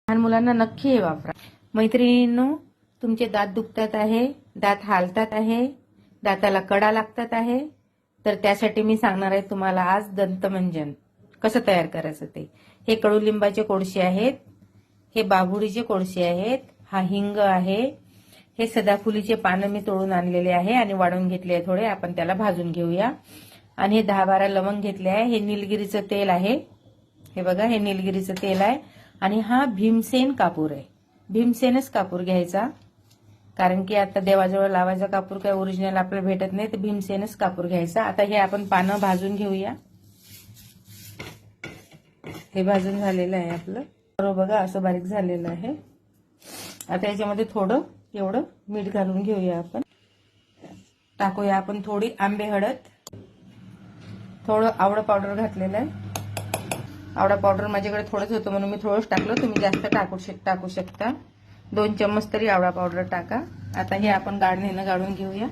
लहान मुलांना नक्की हे वापरा. मैत्रिणींनो, तुमचे दात दुखतात आहे, दात हालतात आहे, दाताला कडा लागतात आहे, तर त्यासाठी मी सांगणार आहे तुम्हाला आज दंतमंजन कसं तयार करायचं ते. हे कडुलिंबाचे कोळसे आहेत, हे बाभुडीचे कोळसे आहेत, हा हिंग आहे, हे सदाफुलीचे पानं मी तोडून आणलेले आहे आणि वाढून घेतले आहे थोडे. आपण त्याला भाजून घेऊया. आणि हे 10-12 लवंग घेतले आहे. हे निलगिरीचं तेल आहे, हे बघा, हे निलगिरीचं तेल आहे. आणि हा भीमसेन कापूर आहे. भीमसेनच कापूर घ्यायचा, कारण की आता देवाजवळ लावायचा कापूर काय ओरिजिनल आपल्याला भेटत नाही, तर भीमसेनच कापूर घ्यायचा. आता हे आपण पानं भाजून घेऊया. हे भाजून झालेलं आहे आपलं, बरोबर बघा, असं बारीक झालेलं आहे. आता याच्यामध्ये थोडं एवढं मीठ घालून घेऊया. आपण टाकूया आपण थोडी आंबे हळद, थोडं आवळा पावडर घातलेलं आहे. आवळा पावडर माझ्याकडे थोडंच होतं म्हणून मी थोडंच टाकलं, तुम्ही जास्त टाकू शकता. 2 चम्मच तरी आवळा पावडर टाका. आता हे आपण गाळणीनं गाळून घेऊया.